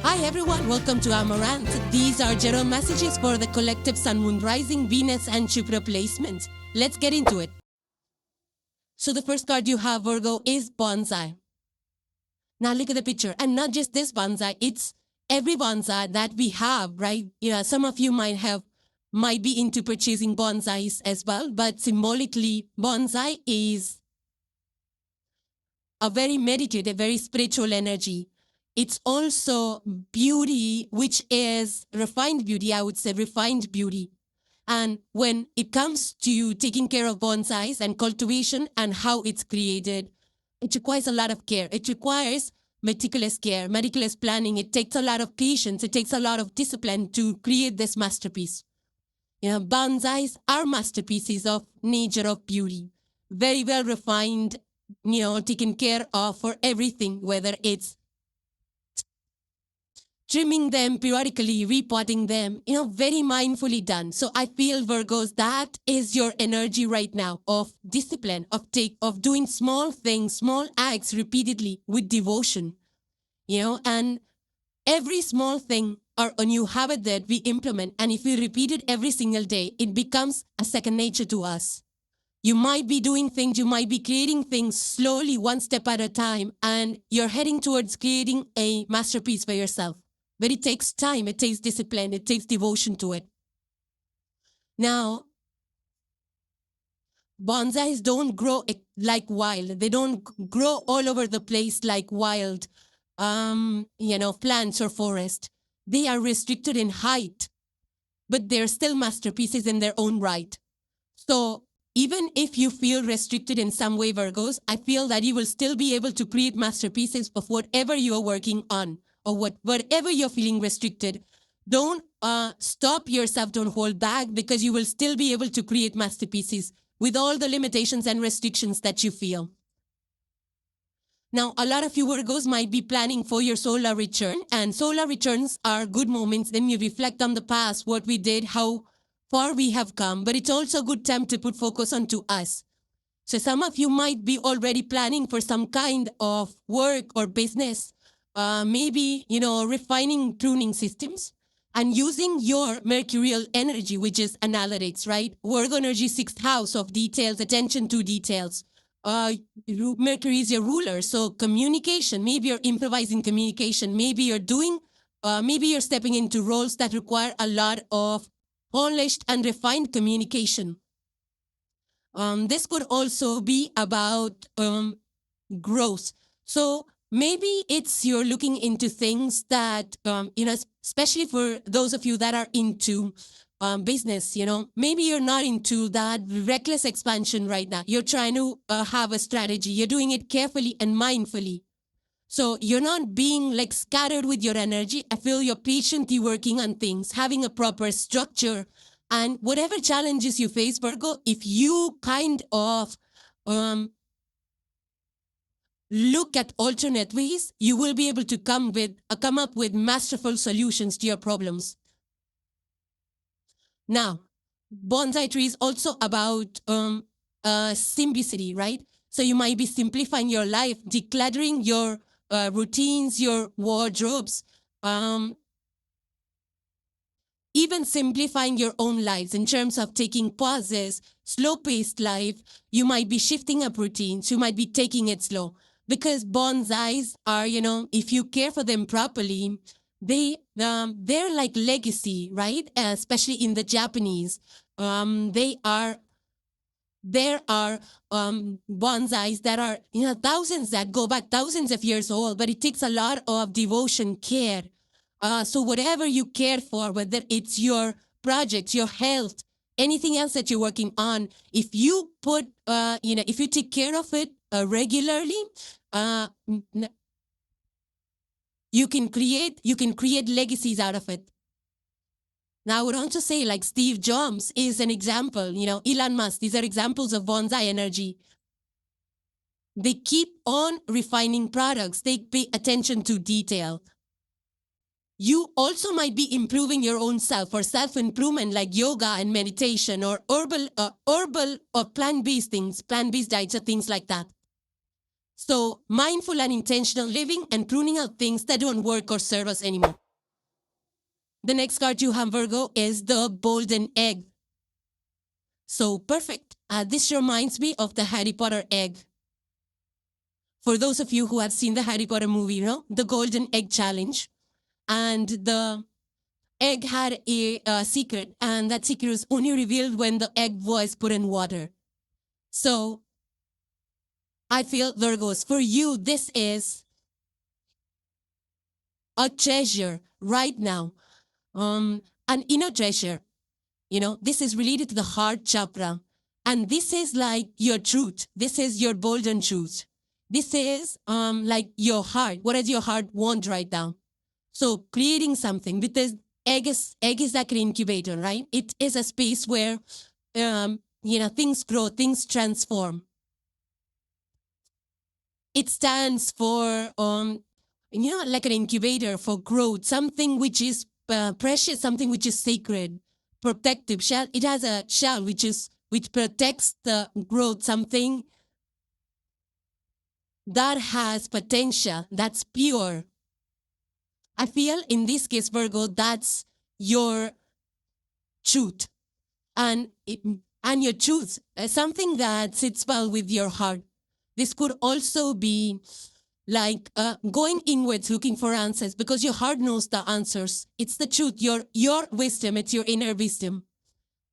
Hi everyone, welcome to Amaranth. These are general messages for the collective Sun, Moon, Rising, Venus and Jupiter placements. Let's get into it. So the first card you have, Virgo, is bonsai. Now look at the picture, and not just this bonsai, it's every bonsai that we have, right? Some of you might be into purchasing bonsais as well, but symbolically, bonsai is a very meditative, very spiritual energy. It's also beauty, which is refined beauty, I would say refined beauty. And when it comes to taking care of bonsais and cultivation and how it's created, it requires a lot of care. It requires meticulous care, meticulous planning. It takes a lot of patience. It takes a lot of discipline to create this masterpiece. Bonsais are masterpieces of nature, of beauty. Very well refined, taken care of for everything, whether it's trimming them periodically, repotting them, very mindfully done. So I feel, Virgos, that is your energy right now of discipline, of doing small things, small acts repeatedly with devotion, and every small thing or a new habit that we implement. And if we repeat it every single day, it becomes a second nature to us. You might be doing things, you might be creating things slowly, one step at a time, and you're heading towards creating a masterpiece for yourself. But it takes time, it takes discipline, it takes devotion to it. Now, bonsais don't grow like wild. They don't grow all over the place like wild, plants or forest. They are restricted in height, but they're still masterpieces in their own right. So even if you feel restricted in some way, Virgos, I feel that you will still be able to create masterpieces of whatever you are working on. Or whatever you're feeling restricted, don't stop yourself, don't hold back, because you will still be able to create masterpieces with all the limitations and restrictions that you feel. Now, a lot of you Virgos might be planning for your solar return, and solar returns are good moments. Then you reflect on the past, what we did, how far we have come, but it's also a good time to put focus onto us. So some of you might be already planning for some kind of work or business. Maybe, refining pruning systems and using your mercurial energy, which is analytics, right? Virgo energy, 6th house of details, attention to details. Mercury is your ruler. So communication, maybe you're improvising communication. Maybe you're stepping into roles that require a lot of polished and refined communication. This could also be about growth. So maybe it's you're looking into things that, especially for those of you that are into business, maybe you're not into that reckless expansion right now. You're trying to have a strategy. You're doing it carefully and mindfully. So you're not being like scattered with your energy. I feel you're patiently working on things, having a proper structure. And whatever challenges you face, Virgo, if you kind of look at alternate ways, you will be able to come up with masterful solutions to your problems. Now, bonsai tree is also about simplicity, right? So you might be simplifying your life, decluttering your routines, your wardrobes, even simplifying your own lives in terms of taking pauses, slow-paced life. You might be shifting up routines. You might be taking it slow. Because bonsais are, if you care for them properly, they're like legacy, right? Especially in the Japanese. There are bonsais that are, thousands that go back thousands of years old, but it takes a lot of devotion, care. So whatever you care for, whether it's your projects, your health, anything else that you're working on, if you put, if you take care of it regularly, you can create legacies out of it. Now, I would also say like Steve Jobs is an example, Elon Musk, these are examples of bonsai energy. They keep on refining products. They pay attention to detail. You also might be improving your own self for self-improvement like yoga and meditation or herbal or plant-based things, plant-based diets or things like that. So mindful and intentional living and pruning out things that don't work or serve us anymore. The next card you have, Virgo, is the golden egg. So perfect. This reminds me of the Harry Potter egg. For those of you who have seen the Harry Potter movie, you know, the golden egg challenge. And the egg had a secret, and that secret was only revealed when the egg was put in water. So I feel, Virgos, for you, this is a treasure right now, an inner treasure. You know, this is related to the heart chakra. And this is like your truth. This is your golden truth. This is like your heart. What does your heart want right now? So creating something, because egg is like an incubator, right? It is a space where, you know, things grow, things transform. It stands for, you know, like an incubator for growth, something which is precious, something which is sacred, protective shell. It has a shell which protects the growth, something that has potential, that's pure. I feel in this case, Virgo, that's your truth. And your truth, something that sits well with your heart. This could also be like going inwards, looking for answers, because your heart knows the answers. It's the truth, your wisdom, it's your inner wisdom.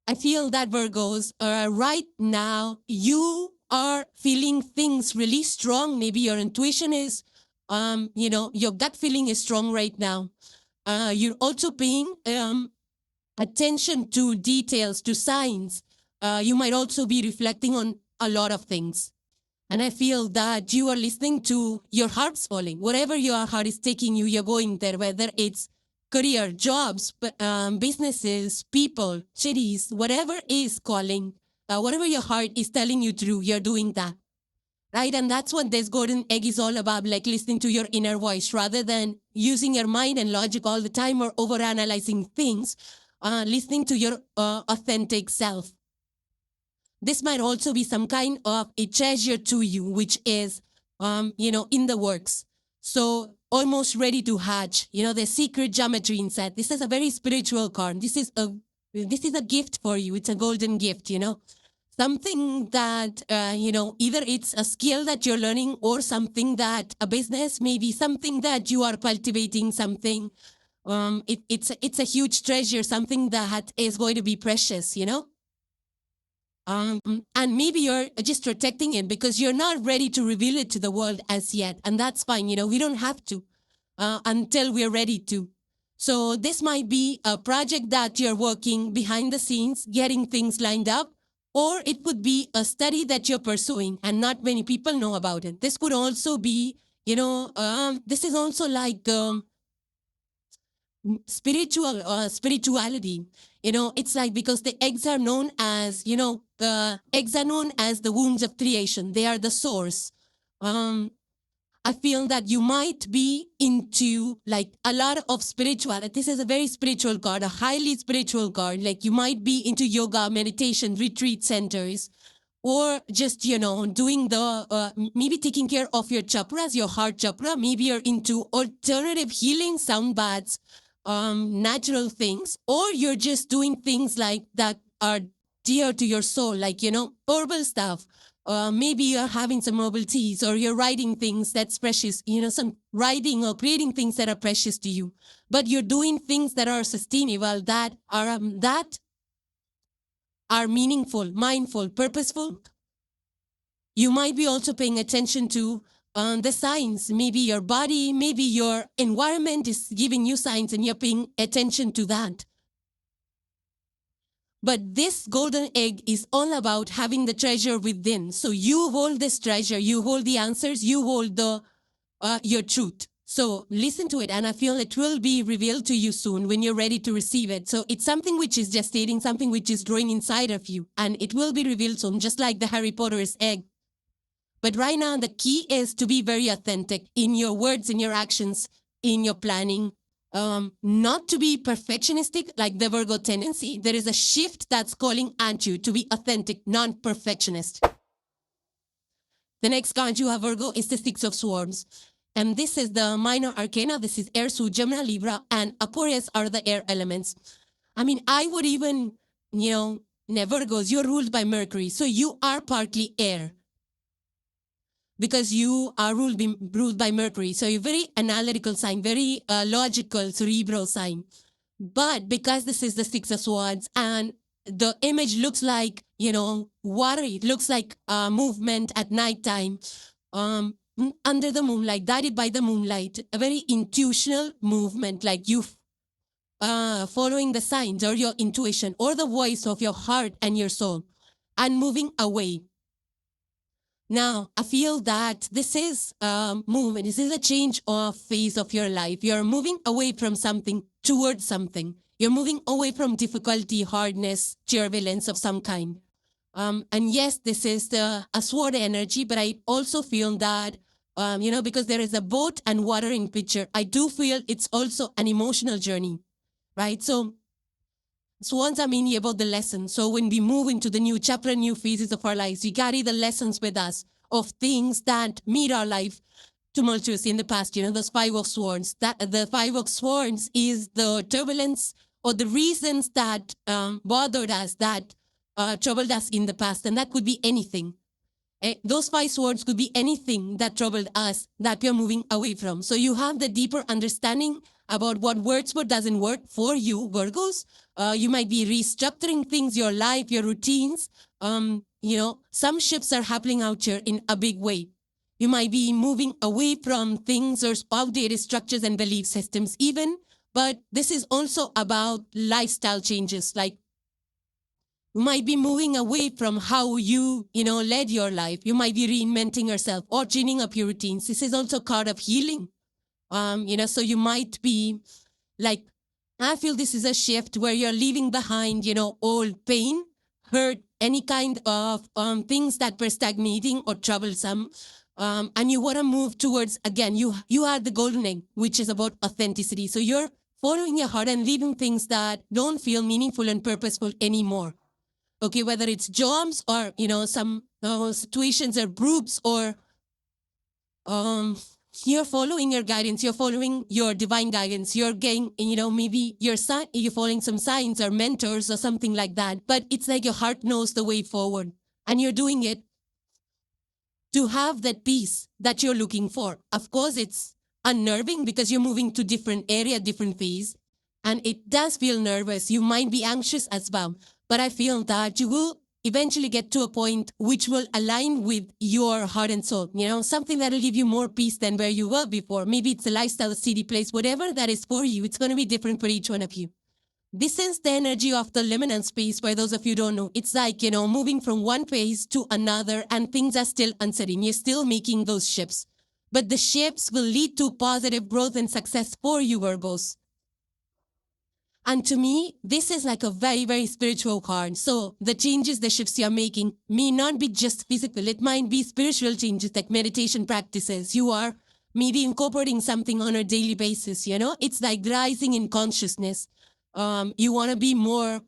I feel that, Virgos, right now, you are feeling things really strong. Maybe your intuition is, you know, your gut feeling is strong right now. You're also paying attention to details, to signs. You might also be reflecting on a lot of things. And I feel that you are listening to your heart's falling. Wherever your heart is taking you, you're going there, whether it's career, jobs, businesses, people, cities, whatever is calling, whatever your heart is telling you to do, you're doing that. Right? And that's what this golden egg is all about, like listening to your inner voice rather than using your mind and logic all the time or overanalyzing things, listening to your authentic self. This might also be some kind of a treasure to you, which is, you know, in the works. So almost ready to hatch, you know, the secret geometry inside. This is a very spiritual card. This is a gift for you. It's a golden gift, you know, something that, you know, either it's a skill that you're learning or something that a business, maybe something that you are cultivating, something, it's a huge treasure, something that is going to be precious, you know. And maybe you're just protecting it because you're not ready to reveal it to the world as yet. And that's fine. You know, we don't have to until we're ready to. So this might be a project that you're working behind the scenes, getting things lined up, or it could be a study that you're pursuing and not many people know about it. This could also be, you know, this is also like spirituality. You know, it's like, because the eggs are known as, you know, the eggs are known as the wombs of creation. They are the source. I feel that you might be into like a lot of spirituality. This is a very spiritual card, a highly spiritual card. Like you might be into yoga, meditation, retreat centers, or just, you know, doing the, maybe taking care of your chakras, your heart chakra. Maybe you're into alternative healing, sound baths, natural things, or you're just doing things like that are dear to your soul, like, you know, herbal stuff. Maybe you're having some herbal teas, or you're writing things that's precious, you know, some writing or creating things that are precious to you. But you're doing things that are sustainable, that are meaningful, mindful, purposeful. You might be also paying attention to the signs. Maybe your body, maybe your environment is giving you signs and you're paying attention to that. But this golden egg is all about having the treasure within. So you hold this treasure, you hold the answers, you hold the your truth. So listen to it, and I feel it will be revealed to you soon when you're ready to receive it. So it's something which is gestating, something which is growing inside of you, and it will be revealed soon, just like the Harry Potter's egg. But right now, the key is to be very authentic in your words, in your actions, in your planning. Not to be perfectionistic like the Virgo tendency. There is a shift that's calling at you to be authentic, non-perfectionist. The next card you have, Virgo, is the Six of Swords. And this is the minor arcana. This is air, so Gemini, Libra, and Aquarius are the air elements. I mean, I would even, Virgos, you're ruled by Mercury. So you are partly air because you are ruled by Mercury. So you're very analytical sign, very logical, cerebral sign. But because this is the Six of Swords and the image looks like, water, it looks like movement at nighttime, under the moonlight, guided by the moonlight, a very intuitional movement, like you following the signs or your intuition or the voice of your heart and your soul and moving away. Now, I feel that this is movement. This is a change of phase of your life. You're moving away from something towards something. You're moving away from difficulty, hardness, turbulence of some kind. And yes, this is a sword energy, but I also feel that, because there is a boat and water in picture, I do feel it's also an emotional journey, right? So swans are mainly about the lessons. So when we move into the new chapter, new phases of our lives, we carry the lessons with us of things that made our life tumultuous in the past. Those Five of Swords. That the Five of Swords is the turbulence or the reasons that bothered us, that troubled us in the past, and that could be anything. Those five swords could be anything that troubled us that we are moving away from. So you have the deeper understanding about what works, what doesn't work for you, Virgos. You might be restructuring things, your life, your routines. Some shifts are happening out here in a big way. You might be moving away from things or outdated structures and belief systems even, but this is also about lifestyle changes, like you might be moving away from how you, led your life. You might be reinventing yourself or changing up your routines. This is also a card of healing. So you might be like, I feel this is a shift where you're leaving behind, old pain, hurt, any kind of things that were stagnating or troublesome. And you want to move towards, again, you are the golden egg, which is about authenticity. So you're following your heart and leaving things that don't feel meaningful and purposeful anymore. Okay, whether it's jobs or, some situations or groups or you're following your guidance, you're following your divine guidance, you're getting, maybe you're following some signs or mentors or something like that. But it's like your heart knows the way forward and you're doing it to have that peace that you're looking for. Of course, it's unnerving because you're moving to different area, different phase. And it does feel nervous. You might be anxious as well. But I feel that you will eventually get to a point which will align with your heart and soul. Something that will give you more peace than where you were before. Maybe it's a lifestyle, a city, place, whatever that is for you. It's going to be different for each one of you. This is the energy of the liminal space. For those of you who don't know, it's like, moving from one phase to another and things are still uncertain. You're still making those shifts. But the shifts will lead to positive growth and success for you, Virgos. And to me, this is like a very, very spiritual card. So the changes, the shifts you're making may not be just physical. It might be spiritual changes like meditation practices. You are maybe incorporating something on a daily basis, It's like rising in consciousness. You want to be more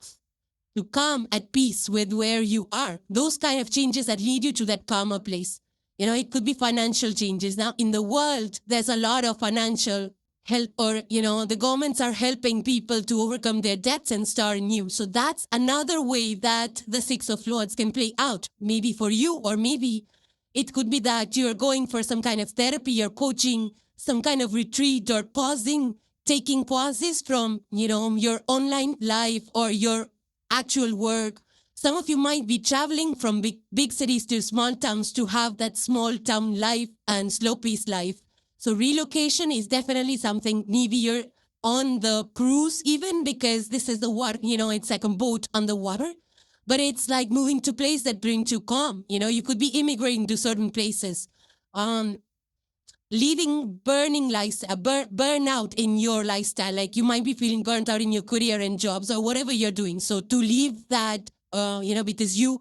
to come at peace with where you are. Those kind of changes that lead you to that calmer place. It could be financial changes. Now, in the world, there's a lot of financial help or, the governments are helping people to overcome their debts and start anew. So that's another way that the Six of Swords can play out, maybe for you, or maybe it could be that you're going for some kind of therapy or coaching, some kind of retreat or taking pauses from, your online life or your actual work. Some of you might be traveling from big cities to small towns to have that small town life and slow-paced life. So relocation is definitely something. Maybe you're on the cruise even because this is the water, it's like a boat on the water. But it's like moving to place that brings you calm. You could be immigrating to certain places. Leaving burnout in your lifestyle. Like you might be feeling burnt out in your career and jobs or whatever you're doing. So to leave that, because you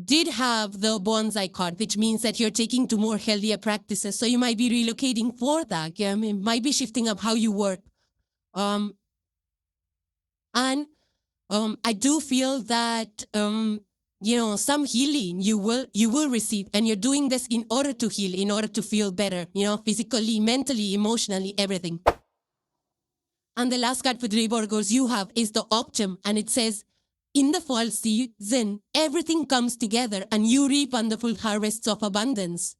did have the bonsai card, which means that you're taking to more healthier practices. So you might be relocating for that. Yeah, it might be shifting up how you work. And I do feel that, some healing you will receive, and you're doing this in order to heal, in order to feel better, physically, mentally, emotionally, everything. And the last card for the Virgos you have is the Optim, and it says, in the fall season, everything comes together and you reap wonderful harvests of abundance.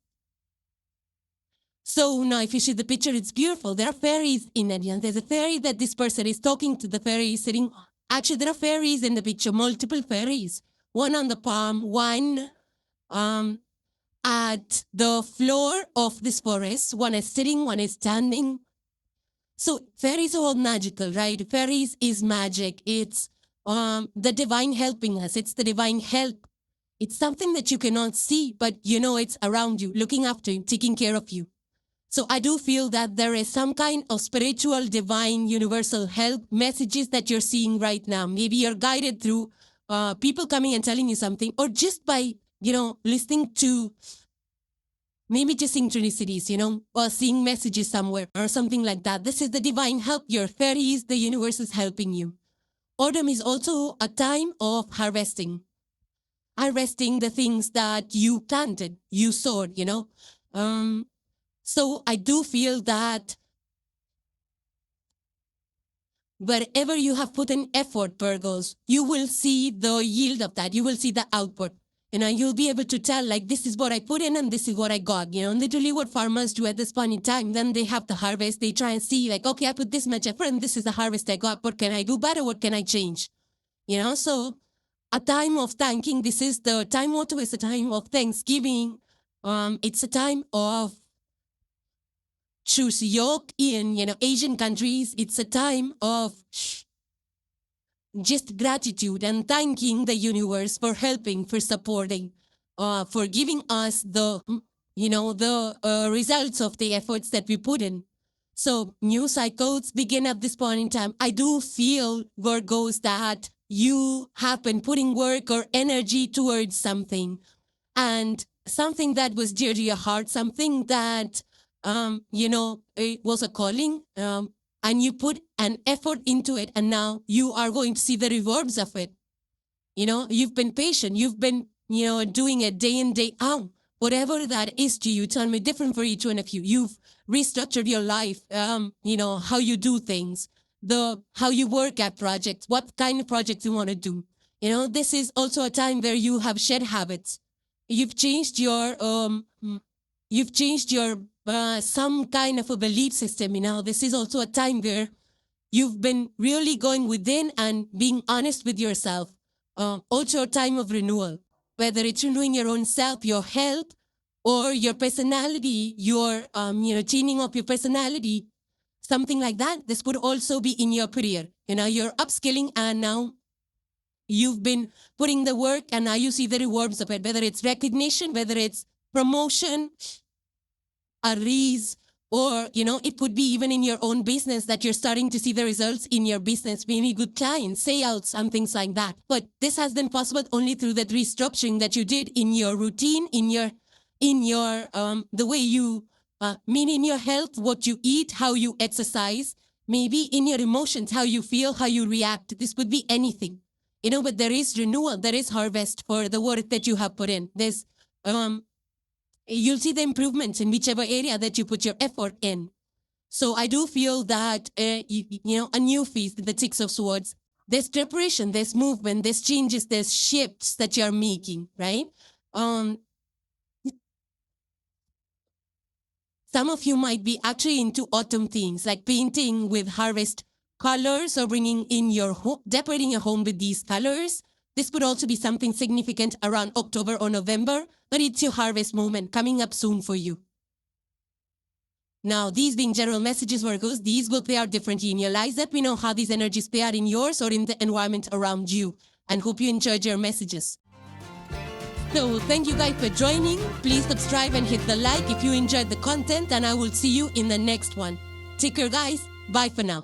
So now if you see the picture, it's beautiful. There are fairies in it. There's a fairy that this person is talking to. The fairy is sitting. Actually, there are fairies in the picture, multiple fairies. One on the palm, one at the floor of this forest. One is sitting, one is standing. So fairies are all magical, right? Fairies is magic. It's the divine helping us. It's the divine help. It's something that you cannot see, but it's around you, looking after you, taking care of you. So I do feel that there is some kind of spiritual, divine, universal help messages that you're seeing right now. Maybe you're guided through people coming and telling you something, or just by, listening to maybe just synchronicities, or seeing messages somewhere or something like that. This is the divine help. Your fairies, the universe is helping you. Autumn is also a time of harvesting. Harvesting the things that you planted, you sowed, So I do feel that wherever you have put in effort, Virgos, you will see the yield of that. You will see the output. You'll be able to tell, like, this is what I put in and this is what I got. Literally what farmers do at this point in time. Then they have the harvest. They try and see, like, okay, I put this much effort and this is the harvest I got. What can I do better? What can I change? So a time of thanking. This is the time motto. It's a time of thanksgiving. It's a time of Chuseok in, Asian countries. It's a time of just gratitude and thanking the universe for helping, for supporting, for giving us the, the results of the efforts that we put in. So new cycles begin at this point in time. I do feel, Virgos, that you have been putting work or energy towards something, and something that was dear to your heart, something that, it was a calling, and you put an effort into it, and now you are going to see the rewards of it. You've been patient. You've been, doing it day in, day out. Whatever that is to you, tell me different for each one of you. You've restructured your life, how you do things, how you work at projects, what kind of projects you want to do. This is also a time where you have shed habits. You've changed your, some kind of a belief system. This is also a time where you've been really going within and being honest with yourself. Also a time of renewal, whether it's renewing your own self, your health, or your personality, your, changing up your personality, something like that. This would also be in your career. You're upskilling, and now you've been putting the work, and now you see the rewards of it, whether it's recognition, whether it's promotion, ARIES, or, it could be even in your own business that you're starting to see the results in your business, maybe good clients, sales, and things like that. But this has been possible only through that restructuring that you did in your routine, in your, the way you, in your health, what you eat, how you exercise, maybe in your emotions, how you feel, how you react. This could be anything, but there is renewal, there is harvest for the work that you have put in. There's, you'll see the improvements in whichever area that you put your effort in. So I do feel that, a new feast, the Six of Swords, there's preparation, there's movement, there's changes, there's shifts that you're making, right? Some of you might be actually into autumn things, like painting with harvest colors, or bringing in your home, decorating your home with these colors. This could also be something significant around October or November, but it's your harvest moment coming up soon for you. Now, these being general messages, Virgos, these will play out differently in your lives. Let me know how these energies play out in yours or in the environment around you, and hope you enjoyed your messages. So thank you guys for joining. Please subscribe and hit the like if you enjoyed the content, and I will see you in the next one. Take care, guys. Bye for now.